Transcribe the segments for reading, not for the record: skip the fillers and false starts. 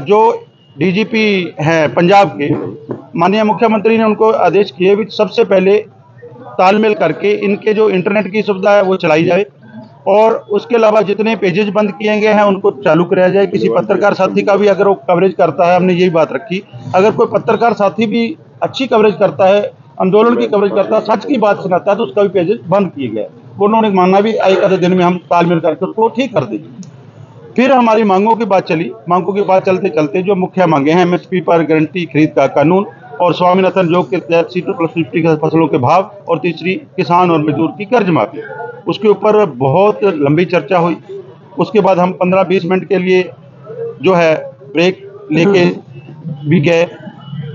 जो डीजीपी हैं पंजाब के, माननीय मुख्यमंत्री ने उनको आदेश किए भी सबसे पहले तालमेल करके इनके जो इंटरनेट की सुविधा है वो चलाई जाए, और उसके अलावा जितने पेजेज बंद किए गए हैं उनको चालू कराया जाए। किसी पत्रकार साथी का भी अगर वो कवरेज करता है, हमने यही बात रखी, अगर कोई पत्रकार साथी भी अच्छी कवरेज करता है, आंदोलन की कवरेज करता है, सच की बात सुनाता है, तो उसका भी पेजेज बंद किए गए। उन्होंने मानना भी एक आधे दिन में हम तालमेल करके उसको ठीक कर देंगे। फिर हमारी मांगों की बात चली। मांगों की बात चलते चलते जो मुख्य मांगे हैं, एमएसपी पर गारंटी खरीद का कानून, और स्वामीनाथन जोग के तहत C2+50 फसलों के भाव, और तीसरी किसान और मजदूर की कर्ज माफी। उसके ऊपर बहुत लंबी चर्चा हुई। उसके बाद हम 15-20 मिनट के लिए जो है ब्रेक लेके भी गए,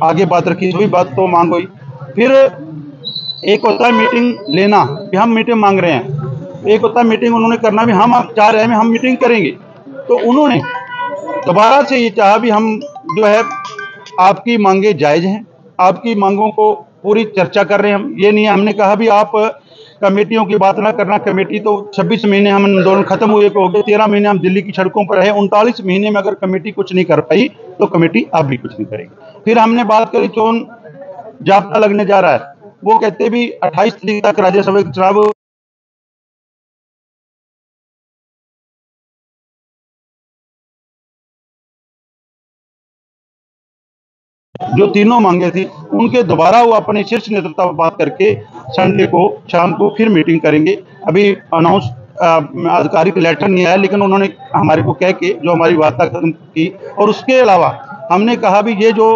आगे बात रखी, सभी बात तो मांग हुई। फिर एक होता है मीटिंग लेना कि हम मीटिंग मांग रहे हैं, एक होता है मीटिंग उन्होंने करना भी, हम चाह रहे हैं हम मीटिंग करेंगे। तो उन्होंने दोबारा से ये चाहा भी हम जो है आपकी मांगे जायज़ हैं, आपकी मांगों को पूरी चर्चा कर रहे हैं हम। ये नहीं है, हमने कहा भी आप कमेटियों की बात ना करना। कमेटी तो 26 महीने हम आंदोलन खत्म हुए को हो गए, 13 महीने हम दिल्ली की सड़कों पर रहे, 39 महीने में अगर कमेटी कुछ नहीं कर पाई तो कमेटी अब भी कुछ नहीं करेगी। फिर हमने बात करी चोन जाब्ता लगने जा रहा है, वो कहते भी 28 तारीख तक राज्यसभा के चुनाव जो तीनों मांगे थी उनके दोबारा वो अपने शीर्ष नेतृत्व पर बात करके संडे को शाम को फिर मीटिंग करेंगे। अभी अनाउंस आधिकारिक लेटर नहीं आया, लेकिन उन्होंने हमारे को कह के जो हमारी वार्ता खत्म की। और उसके अलावा हमने कहा भी ये जो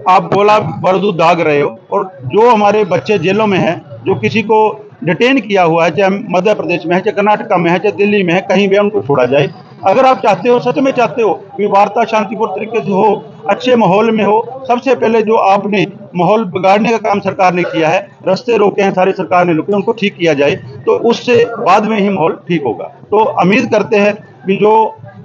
आप गोला बारूद दाग रहे हो, और जो हमारे बच्चे जेलों में हैं, जो किसी को डिटेन किया हुआ है, चाहे मध्य प्रदेश में है, चाहे कर्नाटका में है, चाहे दिल्ली में है, कहीं भी उनको छोड़ा जाए। अगर आप चाहते हो, सच में चाहते हो कि वार्ता शांतिपूर्ण तरीके से हो, अच्छे माहौल में हो, सबसे पहले जो आपने माहौल बिगाड़ने का काम सरकार ने किया है, रास्ते रोके हैं सारी सरकार ने रोके, उनको ठीक किया जाए, तो उससे बाद में ही माहौल ठीक होगा। तो उम्मीद करते हैं कि जो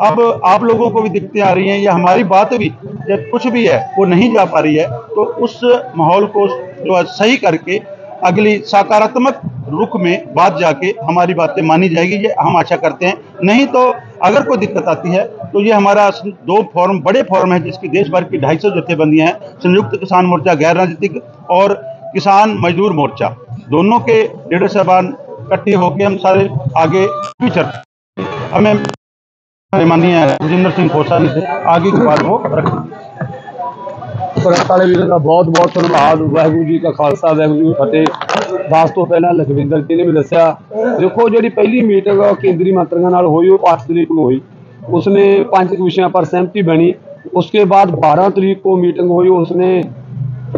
अब आप लोगों को भी दिक्कतें आ रही हैं, या हमारी बात भी जब कुछ भी है वो नहीं जा पा रही है, तो उस माहौल को जो है सही करके अगली सकारात्मक रुख में बात जाके हमारी बातें मानी जाएगी, ये हम आशा करते हैं। नहीं तो अगर कोई दिक्कत आती है तो ये हमारा 2 फोरम, बड़े फोरम है, जिसकी देश भर की 250 जथेबंदियां हैं, संयुक्त किसान मोर्चा गैर राजनीतिक और किसान मजदूर मोर्चा, दोनों के लीडर साहबान इकट्ठे होकर हम सारे आगे भी चर्चा, हमें माननीय राजेंद्र सिंह खोसा जी से आगे की बात वो रखेंगे। प्रेस वाले वीर का बहुत बहुत धन्यवाद। वाहगुरू जी का खालसा वाहगुरू जी की फतेह। दस तो पहला लखविंदर जी ने भी दसिया, देखो जी पहली मीटिंग केंद्रीय मंत्रियों नाल हुई वो 8 तरीक को हुई, उसने 5 विषयों पर सहमति बनी। उसके बाद 12 तरीक को मीटिंग हुई, उसने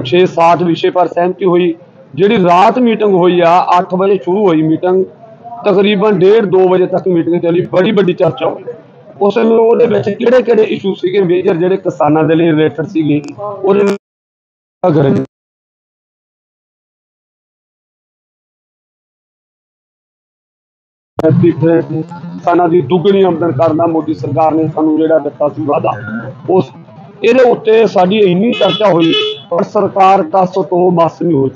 6-7 विषय पर सहमति हुई। जी रात मीटिंग हुई आ 8 बजे शुरू हुई मीटिंग, तकरीबन 1:30-2 बजे तक मीटिंग चली, बड़ी बड़ी चर्चा हुई। उस किहड़े इशू सीगे मेजर जिहड़े किसानां दे लई रिलेटेड सीगे ਉਹਦੇ किसानां दी दुगनी आमदन करना मोदी सरकार ने सानू जिहड़ा दित्ता सी वादा, उस ਇਹਦੇ ਉੱਤੇ ਸਾਡੀ ਇੰਨੀ चर्चा हुई और सरकार टस तो मस नहीं हुई।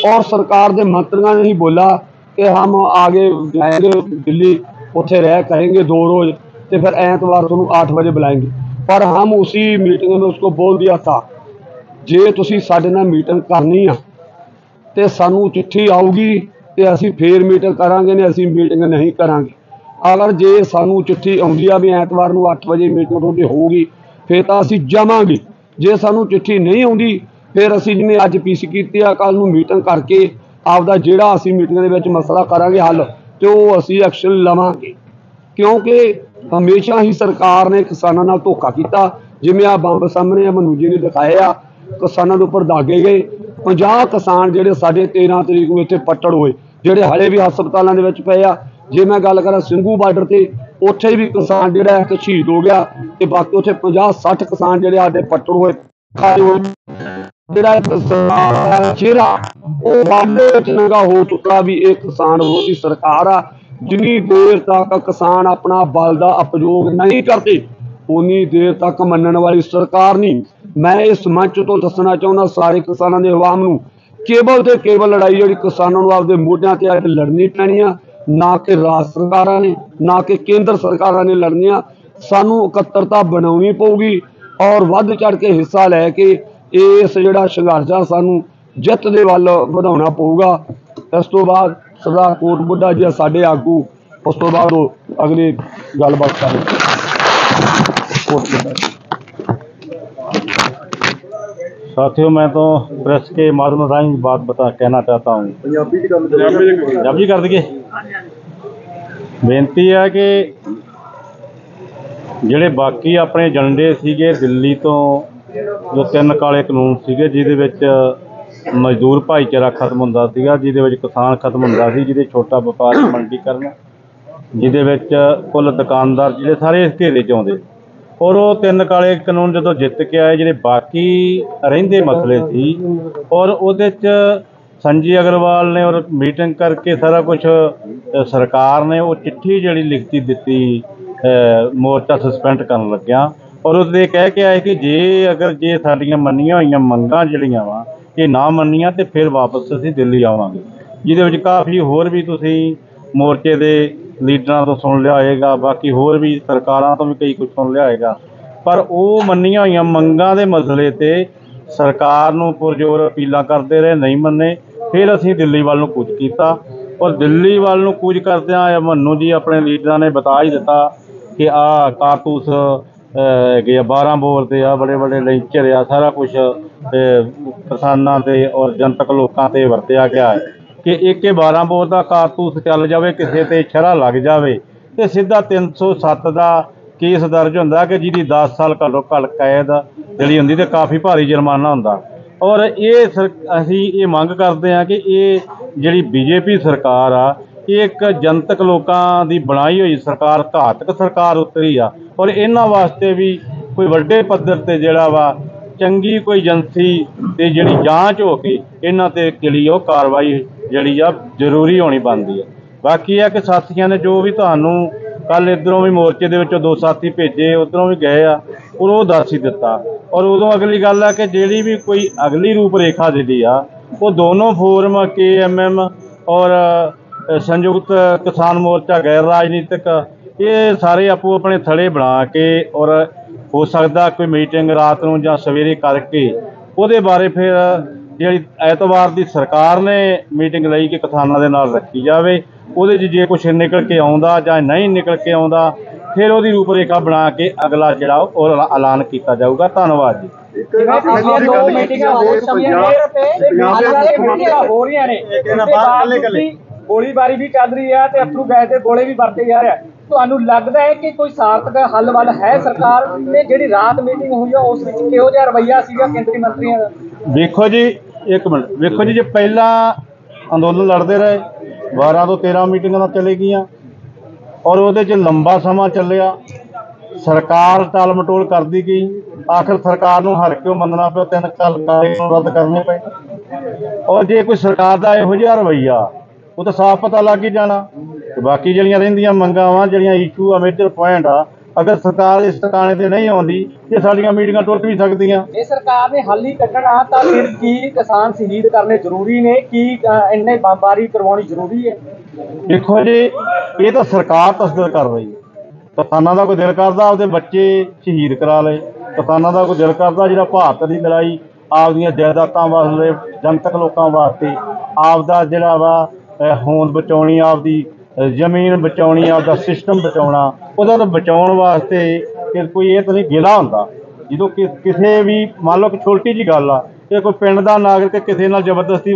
और सरकार के मंत्रियों ने ही बोला कि हम आगे जाएंगे दिल्ली, उत्थे रह करेंगे 2 रोज, तो फिर ऐतवार को 8 बजे बुलाएंगे। पर हम उसी मीटिंग में उसको बोल दिया था, जे तुसी साडे नाल मीटिंग करनी आ तो सानू चिट्ठी आऊगी तो असी फिर मीटिंग करांगे, नहीं असी मीटिंग नहीं करांगे। अगर जे सानू चिट्ठी आउंदी आ भी ऐतवार को 8 बजे मीटिंग तुहाडी होगी फिर तो असी जावांगे। जे सानू चिट्ठी नहीं आउंदी फिर असी जिवें अज पीसी कीती आ, कल नूं मीटिंग करके आपदा जिहड़ा असी मीटिंग दे विच मसला करांगे हल, तो असी एक्शन लवांगे। क्योंकि हमेशा ही सरकार ने किसानों नाल धोखा किया। जिवें आ बंब सामने मनु जी ने दिखाए आ, किसानों के उपर दागे गए। 50 किसान जिहड़े साडे 13 तरीक को इत्थे पट्टड़ होए, जिहड़े हले भी हस्पतालों के विच पए आ। जे मैं गल करा ਸਿੰਘੂ बार्डर से, उत्थे भी किसान जिहड़ा एक शहीद हो गया, ते बाकी उत्थे 50-60 किसान जिहड़े आदे पट्टड़ होए जिहड़ा चेहरा वो बाबे विच नंगा हो चुका भी एक किसान विरोधी सरकार आ। जिन्नी देर तक किसान अपना बल का उपयोग नहीं करते उन्नी देर तक मनण वाली सरकार नहीं। मैं इस मंच तो दसना चाहना सारे किसानों के अवाम नूं, केवल तो केवल लड़ाई जी किसानों को आपके मोढियां ते अज लड़नी पैनी आ, ना कि राज सरकारां ने ना कि केंद्र सरकारां ने लड़नी आ। सानू इकत्तरता बनाउणी पऊगी और वध चढ़ के हिस्सा लैके इस जिहड़ा संघर्ष आ सानू जित दे वल वधाउणा पऊगा। इस तो बाद सरदार कोट बुड्ढा जी साडे आगू, उस तो बाद अगली गलबात करेंगे। साथियों, मैं तो प्रेस के माध्यम राਹੀਂ बात कहना चाहता हूँ। पंजाबी कर दीए। बेनती है कि ਜਿਹੜੇ ਬਾਕੀ ਆਪਣੇ ਏਜੰਡੇ ਸੀਗੇ ਦਿੱਲੀ ਤੋਂ, ਜੋ 3 ਕਾਲੇ ਕਾਨੂੰਨ ਸੀਗੇ ਜਿਹਦੇ ਵਿੱਚ ਮਜ਼ਦੂਰ ਭਾਈਚਾਰਾ ਖਤਮ ਹੁੰਦਾ ਸੀਗਾ, ਜਿਹਦੇ ਵਿੱਚ ਕਿਸਾਨ ਖਤਮ ਹੁੰਦਾ ਸੀ, ਜਿਹਦੇ ਛੋਟਾ ਵਪਾਰ ਮੰਡੀਕਰਨ, ਜਿਹਦੇ ਵਿੱਚ ਕੁੱਲ ਦੁਕਾਨਦਾਰ ਜਿਹੜੇ ਸਾਰੇ ਇਸ ਘੇਰੇ 'ਚ ਆਉਂਦੇ, ਔਰ ਉਹ 3 ਕਾਲੇ ਕਾਨੂੰਨ ਜਦੋਂ ਜਿੱਤ ਕੇ ਆਏ, ਜਿਹੜੇ ਬਾਕੀ ਰਹਿੰਦੇ ਮਸਲੇ ਸੀ, ਔਰ ਉਹਦੇ 'ਚ ਸੰਜੀ ਅਗਰਵਾਲ ਨੇ ਔਰ ਮੀਟਿੰਗ ਕਰਕੇ ਸਾਰਾ ਕੁਛ ਸਰਕਾਰ ਨੇ ਉਹ ਚਿੱਠੀ ਜਿਹੜੀ ਲਿਖਤੀ ਦਿੱਤੀ ਮੋਰਚਾ ਸਸਪੈਂਡ ਕਰਨ ਲੱਗਿਆ, ਔਰ ਉਹਦੇ ਕਹਿ ਕੇ ਆਏ ਕਿ ਜੇ ਸਾਡੀਆਂ ਮੰਨੀਆਂ ਹੋਈਆਂ ਮੰਗਾਂ ਜਿਹੜੀਆਂ ਵਾ ਇਹ ਨਾ ਮੰਨੀਆਂ ਤਾਂ ਫਿਰ ਵਾਪਸ ਅਸੀਂ ਦਿੱਲੀ ਆਵਾਂਗੇ। ਜਿਹਦੇ ਵਿੱਚ ਕਾਫੀ ਹੋਰ ਵੀ ਤੁਸੀਂ ਮੋਰਚੇ ਦੇ ਲੀਡਰਾਂ ਤੋਂ ਸੁਣ ਲਿਆ ਹੋਏਗਾ, ਬਾਕੀ ਹੋਰ ਵੀ ਸਰਕਾਰਾਂ ਤੋਂ ਵੀ ਕਈ ਕੁਝ ਸੁਣ ਲਿਆ ਹੋਏਗਾ, ਪਰ ਉਹ ਮੰਨੀਆਂ ਹੋਈਆਂ ਮੰਗਾਂ ਦੇ ਮਸਲੇ 'ਤੇ ਸਰਕਾਰ ਨੂੰ ਪੁਰਜ਼ੋਰ ਅਪੀਲਾਂ ਕਰਦੇ ਰਹੇ, ਨਹੀਂ ਮੰਨੇ। ਫਿਰ ਅਸੀਂ ਦਿੱਲੀ ਵੱਲ ਨੂੰ ਕੂਚ ਕੀਤਾ, ਔਰ ਦਿੱਲੀ ਵੱਲ ਨੂੰ ਕੂਚ ਕਰਦਿਆਂ ਮੈਨੂੰ ਜੀ ਆਪਣੇ ਲੀਡਰਾਂ ਨੇ ਬਤਾ ਹੀ ਦਿੱਤਾ ਕਿ ਆਹ ਕਾਰਤੂਸ ਹੈਗੇ ਆ, 12 ਬੋਰ ਦੇ ਆ, ਬੜੇ ਬੜੇ ਲੈਂਚਰ ਆ, ਸਾਰਾ ਕੁਛ ਕਿਸਾਨਾਂ 'ਤੇ ਔਰ ਜਨਤਕ ਲੋਕਾਂ 'ਤੇ ਵਰਤਿਆ ਗਿਆ ਹੈ ਕਿ ਇੱਕ 12 ਬੋਰ ਦਾ ਕਾਰਤੂਸ ਚੱਲ ਜਾਵੇ, ਕਿਸੇ 'ਤੇ ਛਰਾ ਲੱਗ ਜਾਵੇ ਅਤੇ ਸਿੱਧਾ 307 ਦਾ ਕੇਸ ਦਰਜ ਹੁੰਦਾ ਕਿ ਜਿਹਦੀ 10 ਸਾਲ ਘੱਟੋ ਘੱਟ ਕੈਦ ਜਿਹੜੀ ਹੁੰਦੀ ਅਤੇ ਕਾਫੀ ਭਾਰੀ ਜੁਰਮਾਨਾ ਹੁੰਦਾ। ਔਰ ਅਸੀਂ ਇਹ ਮੰਗ ਕਰਦੇ ਹਾਂ ਕਿ ਇਹ ਜਿਹੜੀ BJP ਸਰਕਾਰ ਆ, ਇਹ ਇੱਕ ਜਨਤਕ ਲੋਕਾਂ ਦੀ ਬਣਾਈ ਹੋਈ ਸਰਕਾਰ, ਘਾਤਕ ਸਰਕਾਰ ਉਤਰੀ ਆ, ਔਰ ਇਹਨਾਂ ਵਾਸਤੇ ਵੀ ਕੋਈ ਵੱਡੇ ਪੱਧਰ 'ਤੇ ਜਿਹੜਾ ਵਾ ਚੰਗੀ ਕੋਈ ਏਜੰਸੀ ਤੇ ਜਿਹੜੀ ਜਾਂਚ ਹੋ ਕੇ ਇਹਨਾਂ 'ਤੇ ਜਿਹੜੀ ਉਹ ਕਾਰਵਾਈ ਜਿਹੜੀ ਆ ਜ਼ਰੂਰੀ ਹੋਣੀ ਬਣਦੀ ਹੈ। ਬਾਕੀ ਆ ਕਿ ਸਾਥੀਆਂ ਨੇ ਜੋ ਵੀ ਤੁਹਾਨੂੰ ਕੱਲ੍ਹ ਇੱਧਰੋਂ ਵੀ ਮੋਰਚੇ ਦੇ ਵਿੱਚੋਂ 2 ਸਾਥੀ ਭੇਜੇ, ਉੱਧਰੋਂ ਵੀ ਗਏ ਆ, ਉਹ ਦੱਸ ਹੀ ਦਿੱਤਾ। ਔਰ ਉਦੋਂ ਅਗਲੀ ਗੱਲ ਆ ਕਿ ਜਿਹੜੀ ਵੀ ਕੋਈ ਅਗਲੀ ਰੂਪ ਰੇਖਾ ਜਿਹੜੀ ਆ ਉਹ ਦੋਨੋਂ ਫੋਰਮ KMM ਔਰ ਸੰਯੁਕਤ ਕਿਸਾਨ ਮੋਰਚਾ ਗੈਰ ਰਾਜਨੀਤਿਕ, ਇਹ ਸਾਰੇ ਆਪੋ ਆਪਣੇ ਥੜੇ ਬਣਾ ਕੇ ਔਰ ਹੋ ਸਕਦਾ ਕੋਈ ਮੀਟਿੰਗ ਰਾਤ ਨੂੰ ਜਾਂ ਸਵੇਰੇ ਕਰਕੇ ਉਹਦੇ ਬਾਰੇ ਫਿਰ ਜਿਹੜੀ ਐਤਵਾਰ ਦੀ ਸਰਕਾਰ ਨੇ ਮੀਟਿੰਗ ਲਈ ਕਿ ਕਿਸਾਨਾਂ ਦੇ ਨਾਲ ਰੱਖੀ ਜਾਵੇ, ਉਹਦੇ 'ਚ ਜੇ ਕੁਛ ਨਿਕਲ ਕੇ ਆਉਂਦਾ ਜਾਂ ਨਹੀਂ ਨਿਕਲ ਕੇ ਆਉਂਦਾ ਫਿਰ ਉਹਦੀ ਰੂਪ ਰੇਖਾ ਬਣਾ ਕੇ ਅਗਲਾ ਜਿਹੜਾ ਉਹ ਐਲਾਨ ਕੀਤਾ ਜਾਊਗਾ। ਧੰਨਵਾਦ ਜੀ। ਗੋਲੀਬਾਰੀ ਵੀ ਚੱਲ ਰਹੀ ਹੈ ਤੇ ਅਥਰੂ ਗੈਸ ਦੇ ਗੋਲੇ ਵੀ ਵਰਤੇ ਜਾ ਰਿਹਾ। ਤੁਹਾਨੂੰ ਲੱਗਦਾ ਹੈ ਕਿ ਕੋਈ ਸਾਰਥਕ ਹੱਲ ਵੱਲ ਹੈ ਸਰਕਾਰ ਤੇ ਜਿਹੜੀ ਰਾਤ ਮੀਟਿੰਗ ਹੋਈ ਆ ਉਸ ਵਿੱਚ ਕਿਹੋ ਜਿਹਾ ਰਵੱਈਆ ਸੀਗਾ ਕੇਂਦਰੀ ਮੰਤਰੀਆਂ ਦਾ? ਵੇਖੋ ਜੀ, ਇੱਕ ਮਿੰਟ ਵੇਖੋ ਜੀ, ਜੇ ਪਹਿਲਾਂ ਅੰਦੋਲਨ ਲੜਦੇ ਰਹੇ 12 ਤੋਂ 13 ਮੀਟਿੰਗਾਂ ਤਾਂ ਚਲੇ ਗਈਆਂ ਔਰ ਉਹਦੇ 'ਚ ਲੰਬਾ ਸਮਾਂ ਚੱਲਿਆ, ਸਰਕਾਰ ਟਾਲ ਮਟੋਲ ਕਰਦੀ ਗਈ, ਆਖਿਰ ਸਰਕਾਰ ਨੂੰ ਹਰ ਕਿਉਂ ਮੰਨਣਾ ਪਿਆ, 3 ਕਾਲੇ ਰੱਦ ਕਰਨੇ ਪਏ। ਔਰ ਜੇ ਕੋਈ ਸਰਕਾਰ ਦਾ ਇਹੋ ਜਿਹਾ ਰਵੱਈਆ ਉਹ ਤਾਂ ਸਾਫ਼ ਪਤਾ ਲੱਗ ਹੀ ਜਾਣਾ। ਤੇ ਬਾਕੀ ਜਿਹੜੀਆਂ ਰਹਿੰਦੀਆਂ ਮੰਗਾਂ ਵਾ, ਜਿਹੜੀਆਂ ਇਸ਼ੂ ਆ, ਮੇਜਰ ਪੁਆਇੰਟ ਆ, ਅਗਰ ਸਰਕਾਰ ਇਸ ਟਿਕਾਣੇ 'ਤੇ ਨਹੀਂ ਆਉਂਦੀ ਇਹ ਸਾਡੀਆਂ ਮੀਟਿੰਗਾਂ ਟੁੱਟ ਵੀ ਸਕਦੀਆਂ। ਜੇ ਸਰਕਾਰ ਨੇ ਹੱਲ ਹੀ ਕੱਢਣਾ ਤਾਂ ਫਿਰ ਕੀ ਕਿਸਾਨ ਸ਼ਹੀਦ ਕਰਨੇ ਜ਼ਰੂਰੀ ਨੇ? ਕੀ ਇੰਨੇ ਬੰਬਾਰੀ ਕਰਵਾਉਣੀ ਜ਼ਰੂਰੀ ਹੈ? ਦੇਖੋ ਜੀ, ਇਹ ਤਾਂ ਸਰਕਾਰ ਤਸਦੀਕ ਕਰ ਰਹੀ ਹੈ। ਕਿਸਾਨਾਂ ਦਾ ਕੋਈ ਦਿਲ ਕਰਦਾ ਆਪਦੇ ਬੱਚੇ ਸ਼ਹੀਦ ਕਰਾ ਲਏ, ਕਿਸਾਨਾਂ ਦਾ ਕੋਈ ਦਿਲ ਕਰਦਾ ਜਿਹੜਾ ਭਾਰਤ ਦੀ ਲੜਾਈ ਆਪਦੀਆਂ ਜਾਇਦਾਦਾਂ ਵਾਸਤੇ, ਜਨਤਕ ਲੋਕਾਂ ਵਾਸਤੇ, ਆਪਦਾ ਜਿਹੜਾ ਵਾ ਹੋਂਦ ਬਚਾਉਣੀ, ਆਪਦੀ ਜ਼ਮੀਨ ਬਚਾਉਣੀ, ਆਪਦਾ ਸਿਸਟਮ ਬਚਾਉਣਾ, ਉਹਦਾ ਤਾਂ ਬਚਾਉਣ ਵਾਸਤੇ ਕਿ ਕੋਈ ਇਹ ਤਾਂ ਨਹੀਂ ਗਿਲਾ ਹੁੰਦਾ। ਜਦੋਂ ਕਿਸੇ ਵੀ ਮੰਨ ਲਓ ਕਿ ਛੋਟੀ ਜਿਹੀ ਗੱਲ ਆ, ਇਹ ਕੋਈ ਪਿੰਡ ਦਾ ਨਾਗਰਿਕ ਕਿਸੇ ਨਾਲ ਜ਼ਬਰਦਸਤੀ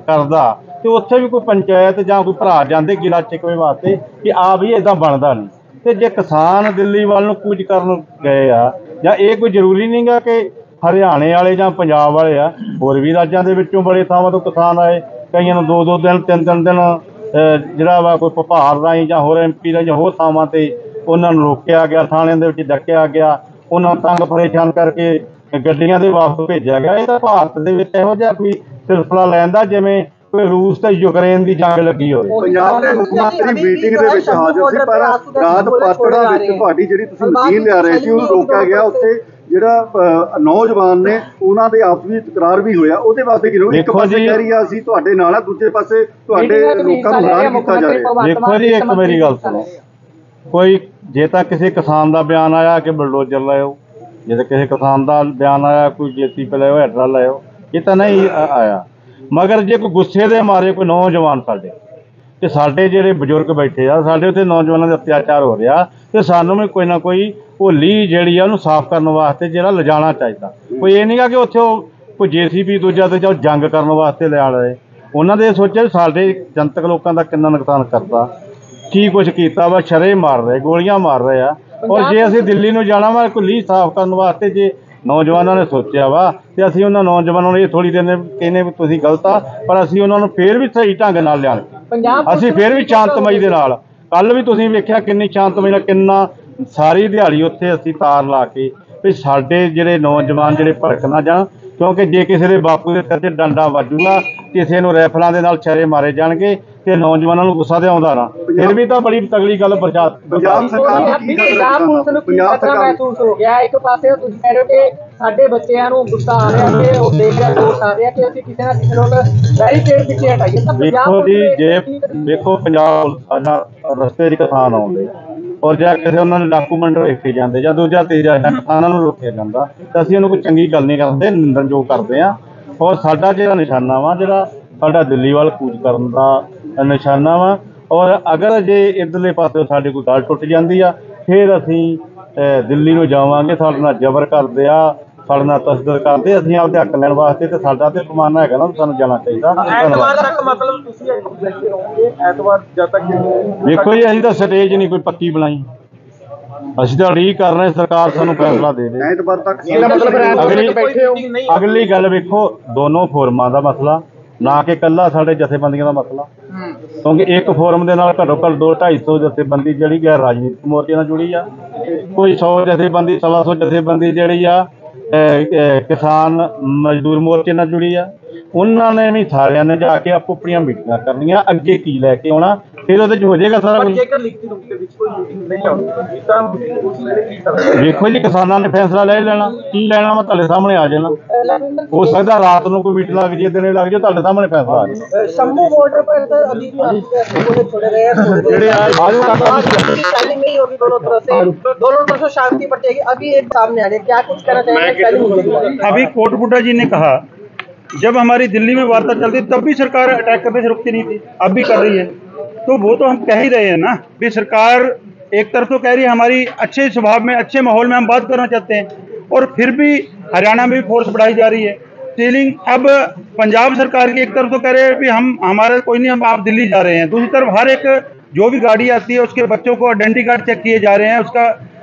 ਕਰਦਾ ਅਤੇ ਉੱਥੇ ਵੀ ਕੋਈ ਪੰਚਾਇਤ ਜਾਂ ਕੋਈ ਭਰਾ ਜਾਂਦੇ ਗਿਲਾ ਚਿਕਵੇ ਵਾਸਤੇ ਕਿ ਆ ਵੀ ਇੱਦਾਂ ਬਣਦਾ ਨਹੀਂ। ਅਤੇ ਜੇ ਕਿਸਾਨ ਦਿੱਲੀ ਵੱਲ ਨੂੰ ਕੂਚ ਕਰਨ ਗਏ ਆ, ਜਾਂ ਇਹ ਕੋਈ ਜ਼ਰੂਰੀ ਨਹੀਂ ਗਾ ਕਿ ਹਰਿਆਣੇ ਵਾਲੇ ਜਾਂ ਪੰਜਾਬ ਵਾਲੇ ਆ, ਹੋਰ ਵੀ ਰਾਜਾਂ ਦੇ ਵਿੱਚੋਂ ਬੜੇ ਥਾਵਾਂ ਤੋਂ ਕਿਸਾਨ ਆਏ, ਕਈਆਂ ਨੂੰ 2-2 ਦਿਨ 3-3 ਦਿਨ ਜਿਹੜਾ ਵਾ ਕੋਈ ਭਪਾਰ ਰਾਹੀਂ ਜਾਂ ਹੋਰ MP ਰਾਹੀਂ ਜਾਂ ਹੋਰ ਥਾਵਾਂ 'ਤੇ ਉਹਨਾਂ ਨੂੰ ਰੋਕਿਆ ਗਿਆ, ਥਾਣਿਆਂ ਦੇ ਵਿੱਚ ਡੱਕਿਆ ਗਿਆ, ਉਹਨਾਂ ਨੂੰ ਤੰਗ ਪਰੇਸ਼ਾਨ ਕਰਕੇ ਗੱਡੀਆਂ ਦੇ ਵਾਪਸ ਭੇਜਿਆ ਗਿਆ। ਇਹ ਤਾਂ ਭਾਰਤ ਦੇ ਵਿੱਚ ਇਹੋ ਜਿਹਾ ਕੋਈ ਸਿਲਸਿਲਾ ਲੈਂਦਾ ਜਿਵੇਂ ਕੋਈ ਰੂਸ ਤੇ ਯੂਕਰੇਨ ਦੀ ਜੰਗ ਲੱਗੀ ਹੋਵੇ। ਪੰਜਾਬ ਦੇ ਮੁੱਖ ਮੰਤਰੀ ਮੀਟਿੰਗ ਦੇ ਵਿੱਚ ਹਾਜ਼ਰ ਸੀ, ਪਰ ਰਾਤ ਪਾਤੜਾ ਵਿੱਚ ਤੁਹਾਡੀ ਜਿਹੜੀ ਤੁਸੀਂ ਮਸ਼ੀਨ ਲਿਆ ਰਹੇ ਸੀ ਉਹਨੂੰ ਰੋਕਿਆ ਗਿਆ। ਉੱਥੇ ਜਿਹੜਾ ਨੌਜਵਾਨ ਨੇ ਉਹਨਾਂ ਦੇ ਆਪਸ ਵਿੱਚ ਤਕਰਾਰ ਵੀ ਹੋਇਆ, ਉਹਦੇ ਵਾਸਤੇ ਕਿਉਂ ਇੱਕ ਪਾਸੇ ਕਹਿ ਰਹੀ ਆ ਅਸੀਂ ਤੁਹਾਡੇ ਨਾਲ ਆ, ਦੂਜੇ ਪਾਸੇ ਤੁਹਾਡੇ ਲੋਕਾਂ ਨੂੰ ਹੈਰਾਨ ਕੀਤਾ ਜਾ ਰਿਹਾ। ਦੇਖੋ ਜੀ, ਇੱਕ ਮੇਰੀ ਗੱਲ ਸੁਣੋ, ਕੋਈ ਜੇ ਤਾਂ ਕਿਸੇ ਕਿਸਾਨ ਦਾ ਬਿਆਨ ਆਇਆ ਕਿ ਬਲਡੋਜ਼ਰ ਲਾਇਓ, ਜਦੋਂ ਕਿਸੇ ਕਿਸਾਨ ਦਾ ਬਿਆਨ ਆਇਆ ਕੋਈ JCB ਲਿਆਓ ਹੈਡਰਾ ਲਿਆਓ, ਇਹ ਤਾਂ ਨਹੀਂ ਆਇਆ। ਮਗਰ ਜੇ ਕੋਈ ਗੁੱਸੇ ਦੇ ਮਾਰੇ ਕੋਈ ਨੌਜਵਾਨ ਤੇ ਸਾਡੇ ਜਿਹੜੇ ਬਜ਼ੁਰਗ ਬੈਠੇ ਆ, ਸਾਡੇ ਉੱਤੇ ਨੌਜਵਾਨਾਂ ਦੇ ਅਤਿਆਚਾਰ ਹੋ ਰਿਹਾ, ਤੇ ਸਾਨੂੰ ਵੀ ਕੋਈ ਨਾ ਕੋਈ ਹੋਲੀ ਜਿਹੜੀ ਆ ਉਹਨੂੰ ਸਾਫ਼ ਕਰਨ ਵਾਸਤੇ ਜਿਹੜਾ ਲਿਜਾਣਾ ਚਾਹੀਦਾ। ਕੋਈ ਇਹ ਨਹੀਂਗਾ ਕਿ ਉੱਥੇ ਉਹ ਕੋਈ JCB ਦੂਜਾ ਤੇ ਜਾਂ ਜੰਗ ਕਰਨ ਵਾਸਤੇ ਲਿਆ ਰਹੇ। ਉਹਨਾਂ ਦੇ ਸੋਚਿਆ ਸਾਡੇ ਜਨਤਕ ਲੋਕਾਂ ਦਾ ਕਿੰਨਾ ਨੁਕਸਾਨ ਕਰਦਾ, ਕੀ ਕੁਛ ਕੀਤਾ ਵਾ, ਛਰੇ ਮਾਰ ਰਹੇ, ਗੋਲੀਆਂ ਮਾਰ ਰਹੇ ਆ। ਔਰ ਜੇ ਅਸੀਂ ਦਿੱਲੀ ਨੂੰ ਜਾਣਾ ਵਾ ਕੋਈ ਲੀਹ ਸਾਫ਼ ਕਰਨ ਵਾਸਤੇ, ਜੇ ਨੌਜਵਾਨਾਂ ਨੇ ਸੋਚਿਆ ਵਾ ਤੇ ਅਸੀਂ ਉਹਨਾਂ ਨੌਜਵਾਨਾਂ ਨੂੰ ਇਹ ਥੋੜ੍ਹੀ ਦੇਰ ਕਹਿੰਦੇ ਵੀ ਤੁਸੀਂ ਗਲਤ ਆ, ਪਰ ਅਸੀਂ ਉਹਨਾਂ ਨੂੰ ਫੇਰ ਵੀ ਸਹੀ ਢੰਗ ਨਾਲ ਲਿਆਣ, ਅਸੀਂ ਫੇਰ ਵੀ ਸ਼ਾਂਤਮਈ ਦੇ ਨਾਲ। ਕੱਲ੍ਹ ਵੀ ਤੁਸੀਂ ਵੇਖਿਆ ਕਿੰਨੀ ਸ਼ਾਂਤਮਈ ਨਾਲ, ਕਿੰਨਾ ਸਾਰੀ ਦਿਹਾੜੀ ਉੱਥੇ ਅਸੀਂ ਤਾਰ ਲਾ ਕੇ ਵੀ ਸਾਡੇ ਜਿਹੜੇ ਨੌਜਵਾਨ ਜਿਹੜੇ ਭੜਕ ਨਾ ਜਾਣ, ਕਿਉਂਕਿ ਜੇ ਕਿਸੇ ਦੇ ਬਾਪੂ ਦੇ ਸਿਰ 'ਤੇ ਡੰਡਾ ਵੱਜੂਗਾ, ਕਿਸੇ ਨੂੰ ਰਾਈਫਲਾਂ ਦੇ ਨਾਲ ਛਰੇ ਮਾਰੇ ਜਾਣਗੇ ਤੇ ਨੌਜਵਾਨਾਂ ਨੂੰ ਗੁੱਸਾ ਤੇ ਆਉਂਦਾ ਨਾ। ਫਿਰ ਵੀ ਤਾਂ ਬੜੀ ਤਗੜੀ ਗੱਲ ਪੰਜਾਬ ਸਰਕਾਰ ਪੁਲਿਸ ਨੂੰ ਕੀ ਖਤਰਾ ਮਹਿਸੂਸ ਹੋ ਗਿਆ? ਇੱਕ ਪਾਸੇ ਤੁਸੀਂ ਕਹਿ ਰਹੇ ਹੋ ਕਿ ਸਾਡੇ ਬੱਚਿਆਂ ਨੂੰ ਗੁੱਸਾ ਆ ਰਿਹਾ ਕਿ ਉਹ ਦੇਖ ਰਿਹਾ ਦੋਸ਼ ਆ ਰਿਹਾ ਕਿ ਅਸੀਂ ਕਿਸੇ ਨਾ ਕਿਸੇ ਨਾਲ ਬੈਰੀਕੇਡ ਪਿੱਛੇ ਹਟਾਈਏ। ਤਾਂ ਵੇਖੋ ਜੀ, ਜੇ ਵੇਖੋ ਪੰਜਾਬ ਸਾਡਾ ਰਸਤੇ 'ਚ ਕਿਸਾਨ ਆਉਂਦੇ ਔਰ ਜਾਂ ਕਿਸੇ ਉਹਨਾਂ ਦੇ ਡਾਕੂਮੈਂਟ ਵੇਖੇ ਜਾਂਦੇ ਜਾਂ ਦੂਜਾ ਤੀਜਾ ਕਿਸਾਨਾਂ ਨੂੰ ਰੋਕਿਆ ਜਾਂਦਾ, ਤਾਂ ਅਸੀਂ ਉਹਨੂੰ ਕੋਈ ਚੰਗੀ ਗੱਲ ਨਹੀਂ ਕਰਦੇ, ਨਿੰਦਣਯੋਗ ਕਰਦੇ ਹਾਂ। ਔਰ ਸਾਡਾ ਜਿਹੜਾ ਨਿਸ਼ਾਨਾ ਵਾ, ਜਿਹੜਾ ਸਾਡਾ ਦਿੱਲੀ ਵੱਲ ਕੂਚ ਕਰਨ ਦਾ ਨਿਸ਼ਾਨਾ ਵਾ। ਔਰ ਅਗਰ ਜੇ ਇੱਧਰਲੇ ਪਾਸੇ ਸਾਡੇ ਕੋਈ ਗੱਲ ਟੁੱਟ ਜਾਂਦੀ ਆ, ਫਿਰ ਅਸੀਂ ਦਿੱਲੀ ਨੂੰ ਜਾਵਾਂਗੇ। ਸਾਡੇ ਨਾਲ ਜ਼ਬਰ ਕਰਦੇ ਆ, ਸਾਡੇ ਨਾਲ ਤਸ਼ੱਦਦ ਕਰਦੇ, ਅਸੀਂ ਆਪਦੇ ਹੱਕ ਲੈਣ ਵਾਸਤੇ, ਤੇ ਸਾਡਾ ਤੇ ਪਮਾਨਾ ਹੈਗਾ ਨਾ, ਸਾਨੂੰ ਜਾਣਾ ਚਾਹੀਦਾ। ਵੇਖੋ ਜੀ, ਅਸੀਂ ਤਾਂ ਸਟੇਜ ਨਹੀਂ ਕੋਈ ਪੱਕੀ ਬਣਾਈ, ਅਸੀਂ ਤਾਂ ਉਡੀਕ ਕਰ ਰਹੇ ਸਰਕਾਰ ਸਾਨੂੰ ਫੈਸਲਾ ਦੇ ਦੇ। ਅਗਲੀ ਗੱਲ ਵੇਖੋ, ਦੋਨੋਂ ਫੋਰਮਾਂ ਦਾ ਮਸਲਾ, ਨਾ ਕਿ ਇਕੱਲਾ ਸਾਡੇ ਜਥੇਬੰਦੀਆਂ ਦਾ ਮਸਲਾ, ਕਿਉਂਕਿ ਇੱਕ ਫੋਰਮ ਦੇ ਨਾਲ ਘੱਟੋ ਘੱਟ 200-250 ਜਥੇਬੰਦੀ ਜਿਹੜੀ ਹੈ ਰਾਜਨੀਤਿਕ ਮੋਰਚੇ ਨਾਲ ਜੁੜੀ ਆ, ਕੋਈ 100 ਜਥੇਬੰਦੀ 100 ਜਥੇਬੰਦੀ ਜਿਹੜੀ ਆ ਕਿਸਾਨ ਮਜ਼ਦੂਰ ਮੋਰਚੇ ਨਾਲ ਜੁੜੀ ਆ। ਉਹਨਾਂ ਨੇ ਵੀ ਸਾਰਿਆਂ ਨੇ ਜਾ ਕੇ ਆਪੋ ਆਪਣੀਆਂ ਮੀਟਿੰਗਾਂ ਕਰਨੀਆਂ, ਅੱਗੇ ਕੀ ਲੈ ਕੇ ਆਉਣਾ, ਫਿਰ ਉਹਦੇ 'ਚ ਹੋ ਜਾਏਗਾ ਸਾਰਾ ਕੁਝ। ਵੇਖੋ ਜੀ, ਕਿਸਾਨਾਂ ਨੇ ਫੈਸਲਾ ਲੈ ਲੈਣਾ, ਕੀ ਲੈਣਾ ਵਾ ਤੁਹਾਡੇ ਸਾਹਮਣੇ ਆ ਜਾਣਾ। ਹੋ ਸਕਦਾ ਰਾਤ ਨੂੰ ਕੋਈ ਮੀਟਿੰਗ ਲੱਗ ਜੇ, ਦਿਨੇ ਲੱਗ ਜੇ, ਤੁਹਾਡੇ ਸਾਹਮਣੇ ਫੈਸਲਾ ਆ ਜਾਣਾ। शंभू बॉर्डर पर सर अभी भी गोले छोड़े गए हैं, नहीं होगी दोनों तरफ से शांति बटेगी। अभी एक सामने आ रही है, क्या कुछ कहना चाहेंगे? अभी कोटपुटा जी ने कहा जब हमारी दिल्ली में वार्ता चलती तब भी सरकार अटैक करने से रुकती नहीं थी, अब भी कर रही है। तो वो तो हम कह ही रहे हैं ना भी सरकार एक तरफ तो कह रही है हमारी अच्छे स्वभाव में, अच्छे माहौल में हम बात करना चाहते हैं, और फिर भी हरियाणा में भी फोर्स बढ़ाई जा रही है। सीलिंग अब पंजाब सरकार की एक तरफ तो कह रहे हैं भी हमारे कोई नहीं, हम आप दिल्ली जा रहे हैं, दूसरी तरफ हर एक जो भी गाड़ी आती है उसके बच्चों को आइडेंटिटी कार्ड चेक किए जा रहे हैं, उसका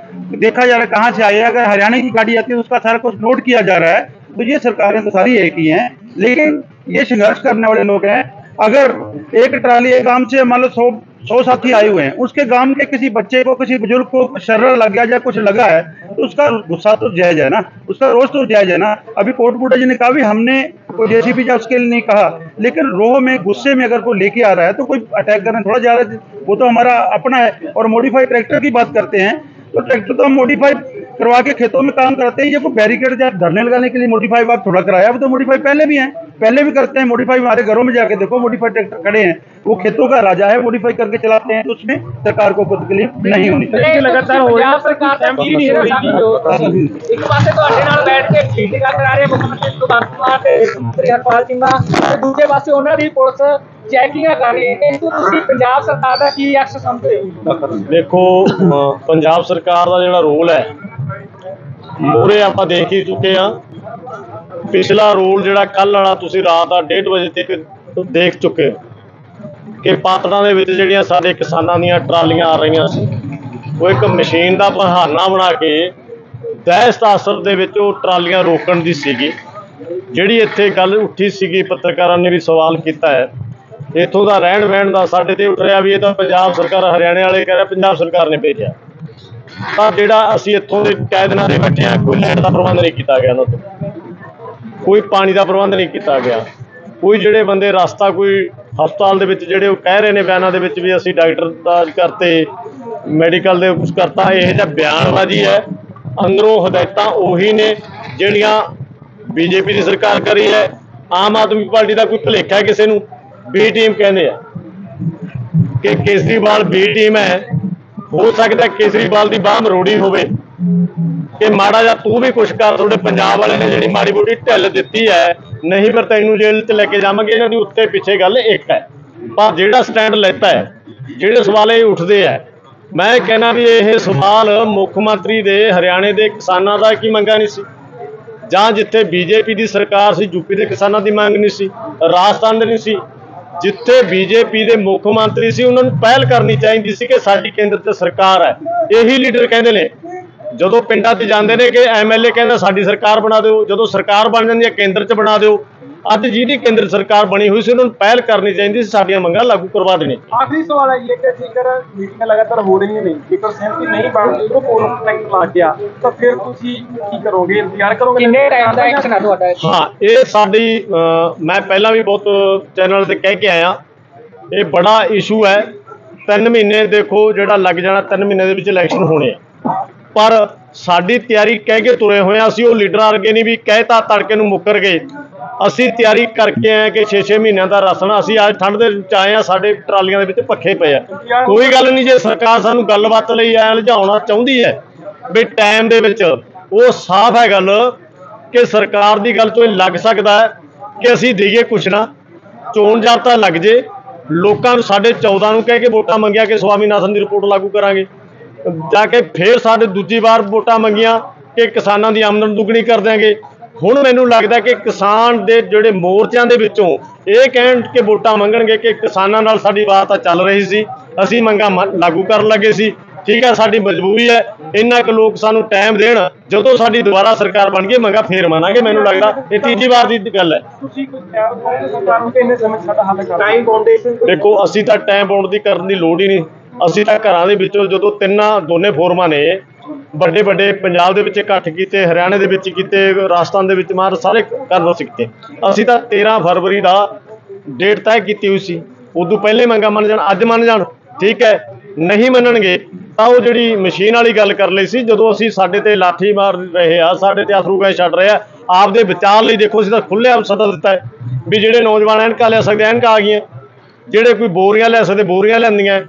देखा जा रहा है कहाँ से आया। अगर हरियाणा की गाड़ी आती है तो उसका सारा कुछ नोट किया जा रहा है। तो ये सरकारें तो सारी एक ही हैं, लेकिन ये संघर्ष करने वाले लोग हैं। अगर एक ट्राली एक गांव से मान लो 100 साथी आए हुए हैं, उसके गांव के किसी बच्चे को, किसी बुजुर्ग को शर्रा लग गया या कुछ लगा है, तो उसका गुस्सा तो जायज है ना, उसका रोष तो जायज है ना। अभी कोटपुटा जी ने कहा भी हमने कोई JCB या उसके लिए नहीं कहा, लेकिन रोह में गुस्से में अगर कोई लेके आ रहा है तो कोई अटैक करना थोड़ा जा रहा है, वो तो हमारा अपना है। और मॉडिफाइड ट्रैक्टर की बात करते हैं तो ट्रैक्टर तो हम मॉडिफाई करवा के खेतों में काम करते हैं। ये कोई बैरिकेड या धरने लगाने के लिए मॉडिफाई बात थोड़ा कराया, वो तो मॉडिफाई पहले भी हैं, पहले भी करते हैं मॉडिफाई। हमारे घरों में जाके देखो मॉडिफाइड ट्रैक्टर खड़े हैं, वो खेतों का राजा है, मॉडिफाई करके चलाते हैं, तो उसमें सरकार को खुद के लिए नहीं होनी चाहिए। लगातार हो रहा सरकार ਦਾ ਕੀ ਨਹੀਂ ਹੋ ਰਹੀ। ਇੱਕ ਪਾਸੇ ਤੁਹਾਡੇ ਨਾਲ ਬੈਠ ਕੇ ਮੀਟਿੰਗਾਂ ਕਰਾ ਰਹੇ ਮੁੱਖ ਮੰਤਰੀ ਭਗਵੰਤ ਮਾਨ ਤੇ ਹਰਪਾਲ ਸਿੰਘ ਮਾਨ, ਤੇ ਦੂਜੇ ਪਾਸੇ ਉਹਨਾਂ ਦੀ ਪੁਲਿਸ ਚੈਕਿੰਗਾਂ ਕਰ ਰਹੀ ਹੈ। ਇਸ ਤੋਂ ਤੁਸੀਂ ਪੰਜਾਬ ਸਰਕਾਰ ਦਾ ਕੀ ਐਕਸ਼ਨ ਸਮਝਦੇ ਹੋ? ਦੇਖੋ, ਪੰਜਾਬ ਸਰਕਾਰ ਦਾ ਜਿਹੜਾ ਰੋਲ ਹੈ ਮੂਹਰੇ ਆਪਾਂ ਦੇਖ ਹੀ ਚੁੱਕੇ ਹਾਂ। ਪਿਛਲਾ ਰੋਲ ਜਿਹੜਾ ਕੱਲ੍ਹ ਵਾਲਾ ਤੁਸੀਂ ਰਾਤ 1:30 ਵਜੇ ਤੱਕ ਦੇਖ ਚੁੱਕੇ ਹੋ ਕਿ ਪਾਤੜਾਂ ਦੇ ਵਿੱਚ ਜਿਹੜੀਆਂ ਸਾਡੇ ਕਿਸਾਨਾਂ ਦੀਆਂ ਟਰਾਲੀਆਂ ਆ ਰਹੀਆਂ ਸੀ, ਉਹ ਇੱਕ ਮਸ਼ੀਨ ਦਾ ਬਹਾਨਾ ਬਣਾ ਕੇ ਦਹਿਸ਼ਤ ਅਸਰ ਦੇ ਵਿੱਚ ਉਹ ਟਰਾਲੀਆਂ ਰੋਕਣ ਦੀ ਸੀਗੀ। ਜਿਹੜੀ ਇੱਥੇ ਗੱਲ ਉੱਠੀ ਸੀਗੀ, ਪੱਤਰਕਾਰਾਂ ਨੇ ਵੀ ਸਵਾਲ ਕੀਤਾ ਹੈ, ਇੱਥੋਂ ਦਾ ਰਹਿਣ ਬਹਿਣ ਦਾ ਸਾਡੇ ਤੇ ਉੱਠ ਰਿਹਾ ਵੀ ਇਹ ਤਾਂ ਪੰਜਾਬ ਸਰਕਾਰ, ਹਰਿਆਣੇ ਵਾਲੇ ਕਹਿ ਰਹੇ ਪੰਜਾਬ ਸਰਕਾਰ ਨੇ ਭੇਜਿਆ। ਤਾਂ ਜਿਹੜਾ ਅਸੀਂ ਇੱਥੋਂ ਦੇ ਕਾਇਦਨਾਂ ਦੇ ਬੈਠੇ ਹਾਂ, ਕੋਈ ਲੈਣ ਦਾ ਪ੍ਰਬੰਧ ਨਹੀਂ ਕੀਤਾ ਗਿਆ ਉਹਨਾਂ ਤੋਂ, ਕੋਈ ਪਾਣੀ ਦਾ ਪ੍ਰਬੰਧ ਨਹੀਂ ਕੀਤਾ ਗਿਆ, ਕੋਈ ਜਿਹੜੇ ਬੰਦੇ ਰਸਤਾ ਕੋਈ ਹਸਪਤਾਲ ਦੇ ਵਿੱਚ ਜਿਹੜੇ ਉਹ ਕਹਿ ਰਹੇ ਨੇ ਬਿਆਨਾਂ ਦੇ ਵਿੱਚ ਵੀ ਅਸੀਂ ਡਾਕਟਰ ਦਾ ਕਰਤੇ, ਮੈਡੀਕਲ ਦੇ ਕੁਛ ਕਰਤਾ, ਇਹ ਜਿਹਾ ਬਿਆਨਬਾਜ਼ੀ ਹੈ। ਅੰਦਰੋਂ ਹਦਾਇਤਾਂ ਉਹੀ ਨੇ ਜਿਹੜੀਆਂ BJP ਦੀ ਸਰਕਾਰ ਕਰੀ ਹੈ। ਆਮ ਆਦਮੀ ਪਾਰਟੀ ਦਾ ਕੋਈ ਭੁਲੇਖਾ ਕਿਸੇ ਨੂੰ B ਟੀਮ ਕਹਿੰਦੇ ਆ ਕਿ ਕੇਜਰੀਵਾਲ B ਟੀਮ ਹੈ। ਹੋ ਸਕਦਾ ਕੇਜਰੀਵਾਲ ਦੀ ਬਾਹ ਮਰੋੜੀ ਹੋਵੇ, कि माड़ा जा तू भी कुछ कर, थोड़े पंजाब वाले ने जी माड़ी मोटी ढिल दी है, नहीं फिर तेनू जेल च लेके जावांगे। इन्हां दी उत्ते पिछे गल एक है, पर जिहड़ा स्टैंड लेता है, जिहड़े सवाल ये उठते हैं, मैं कहना भी ये सवाल मुख मंत्री दे हरियाणे के किसानों का की मंगा नहीं सी, जां जिथे बीजेपी की सरकार सी यूपी के किसानों की मंग नहीं सी, राजस्थान नहीं सी, जिथे बीजेपी के मुख मंत्री सी उन्होंने पहल करनी चाहिए सी कि साडी केंद्र ते सरकार है। यही लीडर कहते हैं जदों पिंडां ते जांदे ने कि MLA कहंदा साडी सरकार बना दो, जदों सरकार बन जाती है केंद्र च बना दो। अज जिहदी केंद्र सरकार बनी हुई सी उन्होंने पहल करनी चाहिए सी, साडियां मंगां लागू करवा देनी। आखिरी सवाल है ये कि जेकर मीटिंग लगातार हो रही नहीं, जेकर सहमति नहीं बनती तो कोर्ट तक लग गया तो फिर तुसी की करोगे, इंतजार करोगे? कितने टाइम दा एक्शन है तुहाडा? हाँ, ये साडी मैं पहला भी बहुत चैनल ते कह के आया, ये बड़ा इशू है। 3 महीने देखो जिहड़ा लग जाना, 3 महीने दे विच इलैक्शन होने, पर साडी तैयारी कह के तुरे हुए असीं वो लीडर वर्गे नहीं भी कहता तड़के नूं मुकर गए। असीं तैयारी करके आए कि 6-6 महीनों का राशन, असीं अज ठंड दे विच आए आ, साडे ट्रालियां दे विच पक्खे पे आ। कोई गल नहीं, जे सरकार सानूं गलबात लई ऐ लिजाउणा चाहुंदी है भी टाइम दे विच वो साफ है गल कि सरकार की गल तो लग सकता है कि असीं देईए कुछ ना, चोण जाब्ता लग जे, लोकां नूं साडे 14 नूं कह के वोटां मंगिया कि स्वामीनाथन की रिपोर्ट लागू करांगे, जाके फिर साडे दूजी बार वोटां मंगिया कि किसानां दी आमदन दुगनी कर देंगे। हुण मैनूं लगदा कि किसान दे जिहड़े मोर्चिਆਂ ਦੇ ਵਿੱਚੋਂ ਇਹ ਕਹਿਣ कि वोटां मंगणगे कि किसानां नाल साडी बात चल रही सी, असीं मंगां लागू करन लगे सी, ठीक है साडी मजबूरी है, इन्ना कुछ लोग सानूं टाइम देण, जदों साडी दुबारा सरकार बन गई मंगां फिर मनांगे। मैनूं लगदा ये तीजी बार दी गल है। तुसी कोई सरकार नूं कि इन्ने समय साडा हल कर टाइम बाउंडेशन देखो असीं तां टाइम बाउंड दी करन दी लोड़ ही नहीं, असीं तां घरां दे विचों जदों दोने फोरमां ने ਵੱਡੇ ਵੱਡੇ ਪੰਜਾਬ ਦੇ ਵਿੱਚ ਇਕੱਠ ਕੀਤੇ, ਹਰਿਆਣੇ ਦੇ ਵਿੱਚ ਕੀਤੇ, ਰਾਜਸਥਾਨ ਦੇ ਵਿੱਚ ਮਾਰ ਸਾਰੇ ਕਰਨ ਸਿੱਖੇ। ਅਸੀਂ ਤਾਂ 13 ਫਰਵਰੀ ਦਾ ਡੇਟ ਤੈਅ ਕੀਤੀ ਹੋਈ ਸੀ, ਉਦੋਂ ਪਹਿਲੇ ਮੰਗਾ ਮੰਨ ਜਾਣ, ਅੱਜ ਮੰਨ ਜਾਣ ਠੀਕ ਹੈ, ਨਹੀਂ ਮੰਨਣਗੇ ਤਾਂ ਉਹ ਜਿਹੜੀ ਮਸ਼ੀਨ ਵਾਲੀ ਗੱਲ ਕਰ ਲਈ ਸੀ, ਜਦੋਂ ਅਸੀਂ ਸਾਡੇ ਤੇ ਲਾਠੀ ਮਾਰ ਰਹੇ ਆ, ਸਾਡੇ ਤੇ ਅਥਰੂ ਗੈਸ ਛੱਡ ਰਹੇ ਆ, ਆਪਦੇ ਬਚਾਅ ਲਈ ਦੇਖੋ ਅਸੀਂ ਤਾਂ ਖੁੱਲ੍ਹੇਆਮ ਸੱਦਾ ਦਿੱਤਾ ਹੈ ਵੀ ਜਿਹੜੇ ਨੌਜਵਾਨ ਐਨਕਾਂ ਲੈ ਸਕਦੇ ਐਨਕਾਂ ਆ ਗਈਆਂ, ਜਿਹੜੇ ਕੋਈ ਬੋਰੀਆਂ ਲੈ ਸਕਦੇ ਬੋਰੀਆਂ ਲੈਂਦੀਆਂ,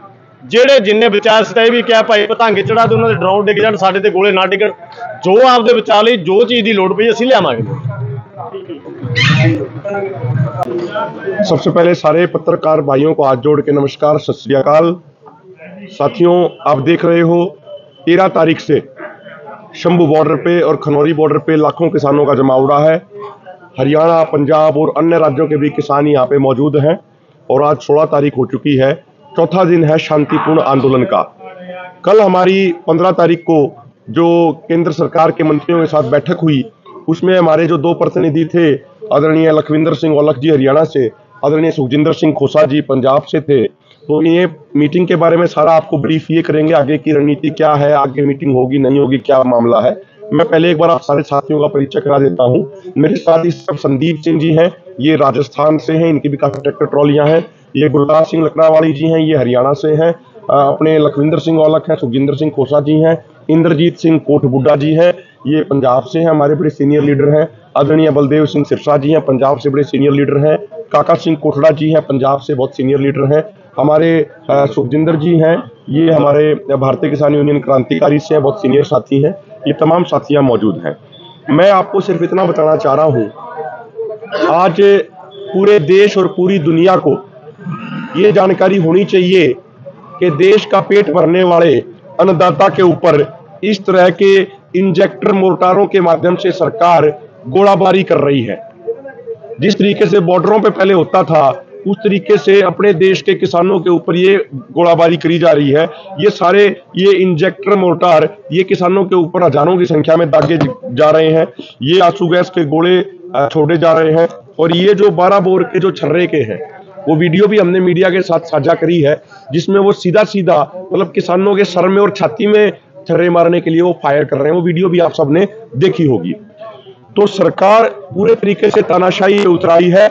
ਜਿਹੜੇ ਜਿੰਨੇ ਬਚਾ ਸਤੇ ਵੀ ਕਿਹਾ ਭਾਈ ਪਤੰਗ ਚੜਾ ਦੇ, ਉਹਨਾਂ ਦੇ ਡਰਾਉਣ ਡਿੱਗ ਜਾਣ, ਸਾਡੇ ਤੇ ਗੋਲੇ ਨਾ ਡਿੱਗਣ, ਜੋ ਆਪਦੇ ਬਚਾ ਲਈ ਜੋ ਚੀਜ਼ ਦੀ ਲੋੜ ਪਈ ਅਸੀਂ ਲਿਆਵਾਂਗੇ। सबसे पहले सारे पत्रकार भाइयों को हाथ जोड़ के नमस्कार, सत श्री अकाल। साथियों, आप देख रहे हो 13 तारीख से शंभू बॉर्डर पे और खनौरी बॉर्डर पे लाखों किसानों का जमावड़ा है। हरियाणा, पंजाब और अन्य राज्यों के भी किसान यहाँ पे मौजूद हैं और आज 16 तारीख हो चुकी है, चौथा दिन है शांतिपूर्ण आंदोलन का। कल हमारी 15 तारीख को जो केंद्र सरकार के मंत्रियों के साथ बैठक हुई, उसमें हमारे जो 2 प्रतिनिधि थे, आदरणीय लखविंदर सिंह औलख जी हरियाणा से, आदरणीय सुखजिंदर सिंह खोसा जी पंजाब से थे। तो ये मीटिंग के बारे में सारा आपको ब्रीफ ये करेंगे, आगे की रणनीति क्या है, आगे मीटिंग होगी नहीं होगी, क्या मामला है। मैं पहले एक बार आप सारे साथियों का परिचय करा देता हूँ। मेरे साथ इस सब संदीप सिंह जी हैं, ये राजस्थान से हैं, इनकी भी काफ़ी ट्रैक्टर ट्रॉलियाँ हैं। ये गुरदास सिंह लकड़ावाली जी हैं, ये हरियाणा से हैं। अपने लखविंदर सिंह औलख हैं, सुखजिंदर सिंह खोसा जी हैं, इंद्रजीत सिंह कोटबुड्ढा जी हैं, ये पंजाब से हैं, हमारे बड़े सीनियर लीडर हैं। आदरणीय बलदेव सिंह सिरसा जी हैं, पंजाब से बड़े सीनियर लीडर हैं। काका सिंह कोटड़ा जी हैं, पंजाब से बहुत सीनियर लीडर हैं। हमारे सुखजिंदर जी हैं, ये हमारे भारतीय किसान यूनियन क्रांतिकारी से हैं, बहुत सीनियर साथी हैं। ये तमाम साथियाँ मौजूद हैं। मैं आपको सिर्फ इतना बताना चाह रहा हूँ, आज पूरे देश और पूरी दुनिया को ये जानकारी होनी चाहिए कि देश का पेट भरने वाले अन्नदाता के ऊपर इस तरह के इंजेक्टर मोर्टारों के माध्यम से सरकार गोलाबारी कर रही है। जिस तरीके से बॉर्डरों पे पहले होता था, उस तरीके से अपने देश के किसानों के ऊपर ये गोलाबारी करी जा रही है। ये सारे ये इंजेक्टर मोर्टार ये किसानों के ऊपर हजारों की संख्या में दागे जा रहे हैं। ये आंसू गैस के गोले छोड़े जा रहे हैं। और ये जो 12 बोर के जो छर्रे के हैं, वो वीडियो भी हमने मीडिया के साथ साझा करी है, जिसमें वो सीधा सीधा मतलब किसानों के सर में और छाती में छर्रे मारने के लिए वो फायर कर रहे हैं। वो वीडियो भी आप सबने देखी होगी। तो सरकार पूरे तरीके से तानाशाही में उतराई है।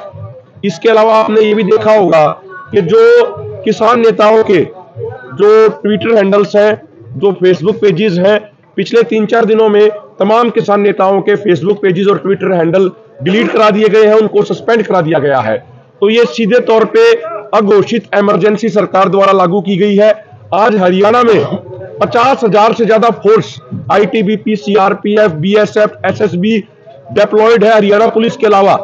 इसके अलावा आपने ये भी देखा होगा कि जो किसान नेताओं के जो ट्विटर हैंडल्स हैं, जो फेसबुक पेजेस हैं, पिछले 3-4 दिनों में तमाम किसान नेताओं के फेसबुक पेजेस और ट्विटर हैंडल डिलीट करा दिए गए हैं, उनको सस्पेंड करा दिया गया है। तो ये सीधे तौर पे अघोषित इमरजेंसी सरकार द्वारा लागू की गई है। आज हरियाणा में 50,000 से ज्यादा force ITBP, CRPF, BSF, SSB deployed है। हरियाणा पुलिस के अलावा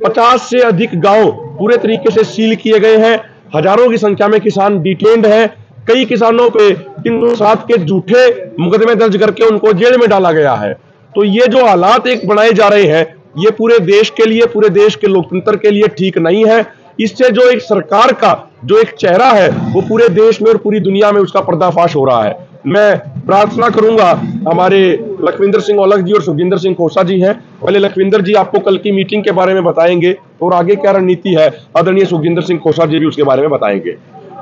50 से अधिक गांव पूरे तरीके से सील किए गए हैं। हजारों की संख्या में किसान डिटेन्ड हैं। कई किसानों पे 307 के झूठे मुकदमे दर्ज करके उनको जेल में डाला गया है। तो ये जो हालात एक बनाए जा रहे हैं, ये पूरे देश के लिए, पूरे देश के लोकतंत्र के लिए ठीक नहीं है। इससे जो एक सरकार का जो एक चेहरा है वो पूरे देश में और पूरी दुनिया में उसका पर्दाफाश हो रहा है। मैं प्रार्थना करूंगा, हमारे लखविंदर सिंह औलख जी और सुखजिंदर सिंह खोसा जी हैं। पहले लखविंदर जी आपको कल की मीटिंग के बारे में बताएंगे और आगे क्या रणनीति है, आदरणीय सुखजिंदर सिंह खोसा जी भी उसके बारे में बताएंगे।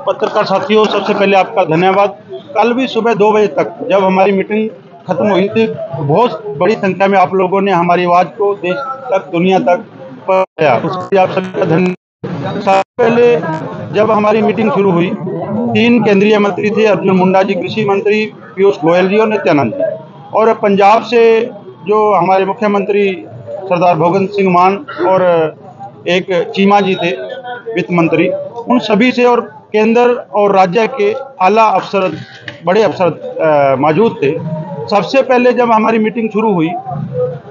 पत्रकार साथियों, सबसे पहले आपका धन्यवाद। कल भी सुबह 2 बजे तक जब हमारी मीटिंग खत्म हुई थी, बहुत बड़ी संख्या में आप लोगों ने हमारी आवाज को देश तक, दुनिया तक पहुंचाया, उसके लिए आप सभी का धन्यवाद। सबसे पहले जब हमारी मीटिंग शुरू हुई, 3 केंद्रीय मंत्री थे, अर्जुन मुंडा जी कृषि मंत्री, पीयूष गोयल जी और नित्यानंद जी, और पंजाब से जो हमारे मुख्यमंत्री सरदार भगवंत सिंह मान और एक चीमा जी थे वित्त मंत्री, उन सभी से और केंद्र और राज्य के आला अफसर, बड़े अफसर मौजूद थे। सबसे पहले जब हमारी मीटिंग शुरू हुई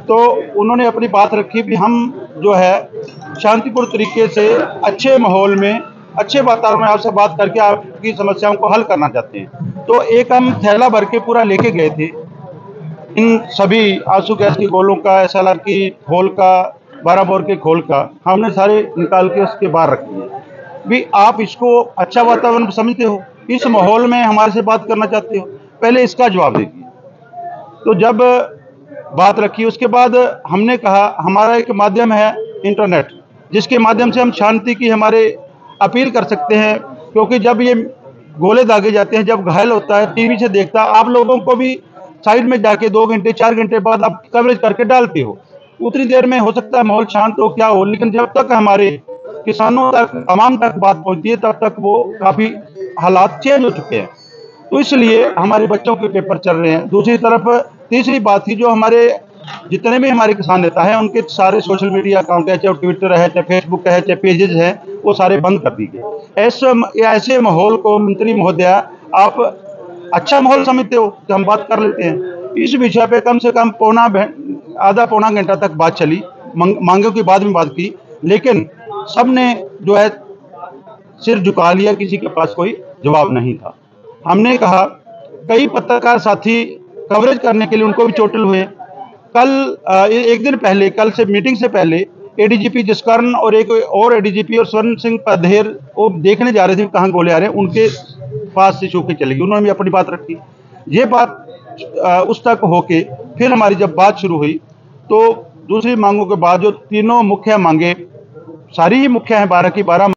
तो उन्होंने अपनी बात रखी कि हम जो है शांतिपूर्ण तरीके से अच्छे माहौल में, अच्छे वातावरण में आपसे बात करके आपकी समस्याओं को हल करना चाहते हैं। तो एक हम थैला भर के पूरा लेके गए थे, इन सभी आंसू गैस की गोलों का, एसएलआर की खोल का, 12 बोर के खोल का, हमने सारे निकाल के उसके बाहर रख दिए। भी आप इसको अच्छा वातावरण समझते हो, इस माहौल में हमारे से बात करना चाहते हो, पहले इसका जवाब दीजिए। तो जब बात रखी उसके बाद हमने कहा हमारा एक माध्यम है इंटरनेट, जिसके माध्यम से हम शांति की हमारे अपील कर सकते हैं, क्योंकि जब ये गोले दागे जाते हैं, जब घायल होता है, टीवी से देखता, आप लोगों को भी साइड में जाके 2 घंटे 4 घंटे बाद आप कवरेज करके डालते हो। उतनी देर में हो सकता है माहौल शांत हो, क्या हो, लेकिन जब तक हमारे किसानों तक, आवाम तक बात पहुंचती है, तब तक वो काफी हालात चेंज हो चुके हैं। तो इसलिए हमारे बच्चों के पेपर चल रहे हैं। दूसरी तरफ तीसरी बात थी, जो हमारे जितने भी हमारे किसान नेता हैं उनके सारे सोशल मीडिया अकाउंट है, चाहे ट्विटर है, चाहे फेसबुक है, चाहे पेजेस हैं, वो सारे बंद कर दिए। ऐसे माहौल को मंत्री महोदया आप अच्छा माहौल समझते हो कि हम बात कर लेते हैं? इस विषय पे कम से कम आधा पौना घंटा तक बात चली, मांगों की बाद में बात की, लेकिन सबने जो है सिर झुका लिया, किसी के पास कोई जवाब नहीं था। हमने कहा कई पत्रकार साथी कवरेज करने के लिए उनको भी चोटिल हुए। कल एक दिन पहले, कल से मीटिंग से पहले एडीजीपी जसकरण और एक और एडीजीपी और स्वर्ण सिंह पधेर वो देखने जा रहे थे कहाँ गोले आ रहे हैं, उनके पास से छू के चले गए। उन्होंने भी अपनी बात रखी। ये बात उस तक होके फिर हमारी जब बात शुरू हुई तो दूसरी मांगों के बाद जो तीनों मुख्य मांगे, सारी ही मुख्य हैं, 12 की 12